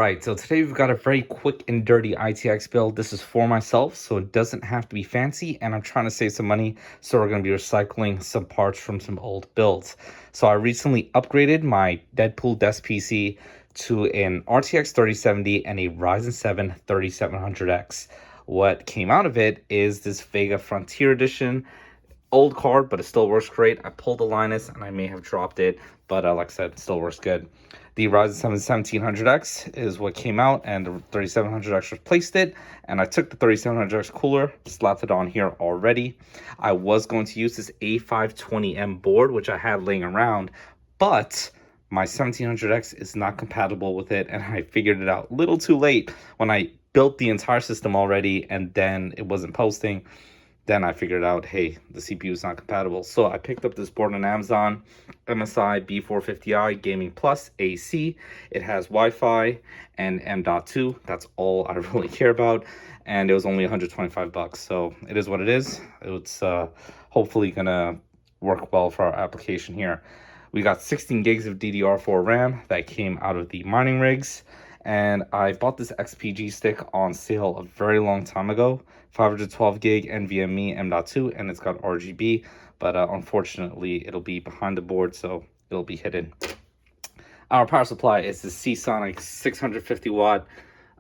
Alright, so today we've got a very quick and dirty ITX build. This is for myself, so it doesn't have to be fancy, and I'm trying to save some money, so we're going to be recycling some parts from some old builds. So I recently upgraded my Deadpool desk PC to an RTX 3070 and a Ryzen 7 3700X. What came out of it is this Vega Frontier Edition. Old card, but it still works great. I pulled the Linus and I may have dropped it, but like I said, it still works good. The Ryzen 7 1700X is what came out, and the 3700X replaced it. And I took the 3700X cooler, slapped it on here already. I was going to use this A520M board, which I had laying around, but my 1700X is not compatible with it, and I figured it out a little too late when I built the entire system already, and then it wasn't posting. Then I figured out, hey, the CPU is not compatible. So I picked up this board on Amazon, MSI B450i Gaming Plus AC. It has Wi-Fi and M.2. That's all I really care about. And it was only 125 bucks. So it is what it is. It's hopefully gonna work well for our application here. We got 16 gigs of DDR4 RAM that came out of the mining rigs. And I bought this XPG stick on sale a very long time ago. 512 gig NVMe M.2, and it's got RGB, but unfortunately it'll be behind the board, so it'll be hidden. Our power supply is the Seasonic 650 watt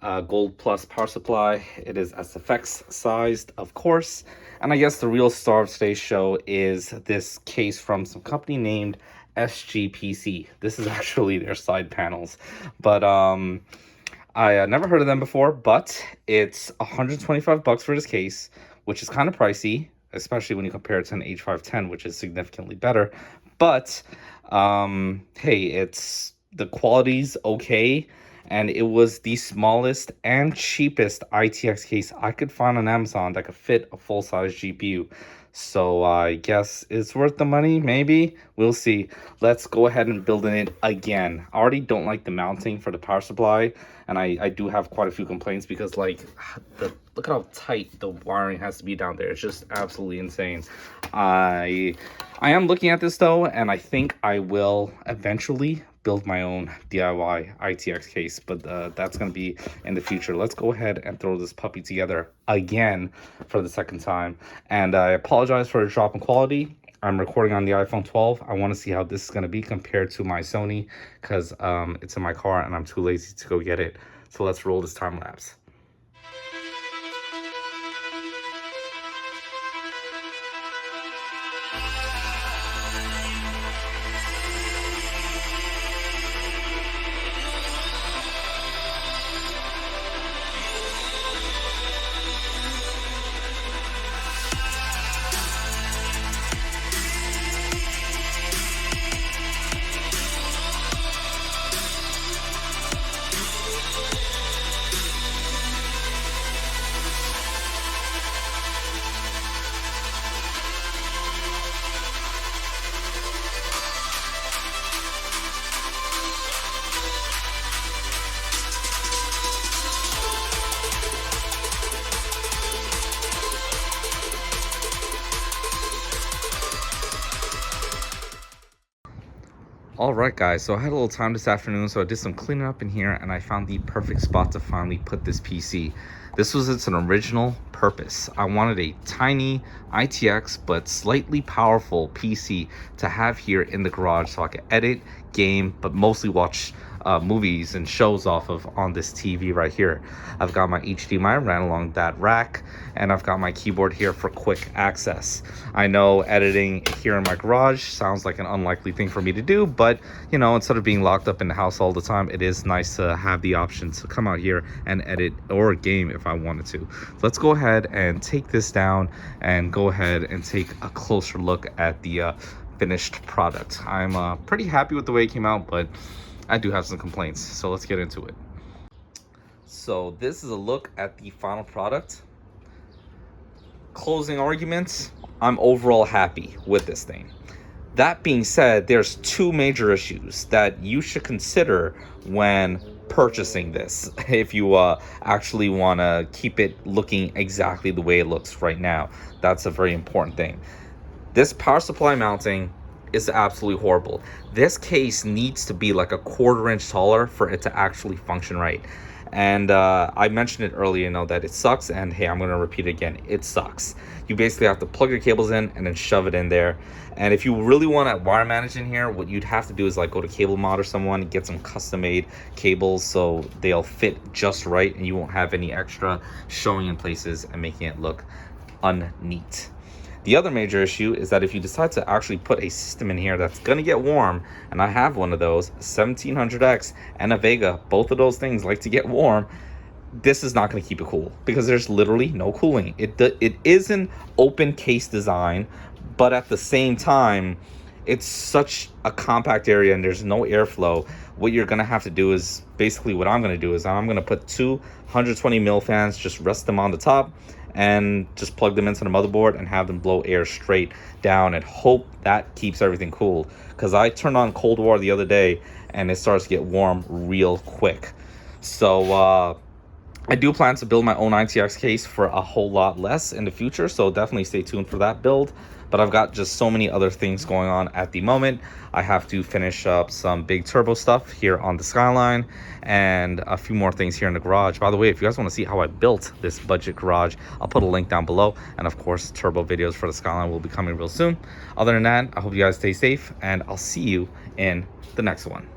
Gold Plus power supply. It is SFX sized, of course. And I guess the real star of today's show is this case from some company named SGPC. This is actually their side panels, but I never heard of them before, but it's 125 bucks for this case, which is kind of pricey, especially when you compare it to an H510, which is significantly better. But hey, it's the quality's okay, and it was the smallest and cheapest ITX case I could find on Amazon that could fit a full-size GPU. So I guess it's worth the money, maybe. We'll see. Let's go ahead and build it again. I already don't like the mounting for the power supply, and I do have quite a few complaints because, like, look at how tight the wiring has to be down there. It's just absolutely insane. I am looking at this, though, and I think I will eventually build my own DIY ITX case, but that's going to be in the future. Let's go ahead and throw this puppy together again for the second time. And I apologize for the drop in quality. I'm recording on the iPhone 12. I want to see how this is going to be compared to my Sony, because it's in my car and I'm too lazy to go get it. So let's roll this time lapse. Alright guys, so I had a little time this afternoon, so I did some cleaning up in here, and I found the perfect spot to finally put this PC. This was its original purpose. I wanted a tiny ITX but slightly powerful PC to have here in the garage so I could edit, game, but mostly watch movies and shows off of on this TV right here. I've got my HDMI ran along that rack, and I've got my keyboard here for quick access. I know editing here in my garage sounds like an unlikely thing for me to do, but you know, instead of being locked up in the house all the time, it is nice to have the option to come out here and edit or game if I wanted to. Let's go ahead and take this down and go ahead and take a closer look at the finished product. I'm pretty happy with the way it came out, but I do have some complaints, so let's get into it. So this is a look at the final product. Closing arguments, I'm overall happy with this thing. That being said, there's two major issues that you should consider when purchasing this if you actually want to keep it looking exactly the way it looks right now. That's a very important thing. This power supply mounting is absolutely horrible. This case needs to be like a 1/4 inch taller for it to actually function right. And I mentioned it earlier, you know, that it sucks, and hey, I'm going to repeat it again. It sucks. You basically have to plug your cables in and then shove it in there. And if you really want to wire manage in here, what you'd have to do is like go to Cable Mod or someone, get some custom made cables so they'll fit just right and you won't have any extra showing in places and making it look unneat. The other major issue is that if you decide to actually put a system in here that's going to get warm, and I have one of those, 1700X and a Vega, both of those things like to get warm, this is not going to keep it cool because there's literally no cooling. It is an open case design, but at the same time, it's such a compact area and there's no airflow. What you're going to have to do is basically what I'm going to do is I'm going to put two 120 mil fans, just rest them on the top and just plug them into the motherboard and have them blow air straight down and hope that keeps everything cool. Because I turned on Cold War the other day and it starts to get warm real quick. So I do plan to build my own ITX case for a whole lot less in the future, so definitely stay tuned for that build. But I've got just so many other things going on at the moment. I have to finish up some big turbo stuff here on the Skyline and a few more things here in the garage. By the way, if you guys want to see how I built this budget garage, I'll put a link down below. And of course, turbo videos for the Skyline will be coming real soon. Other than that, I hope you guys stay safe and I'll see you in the next one.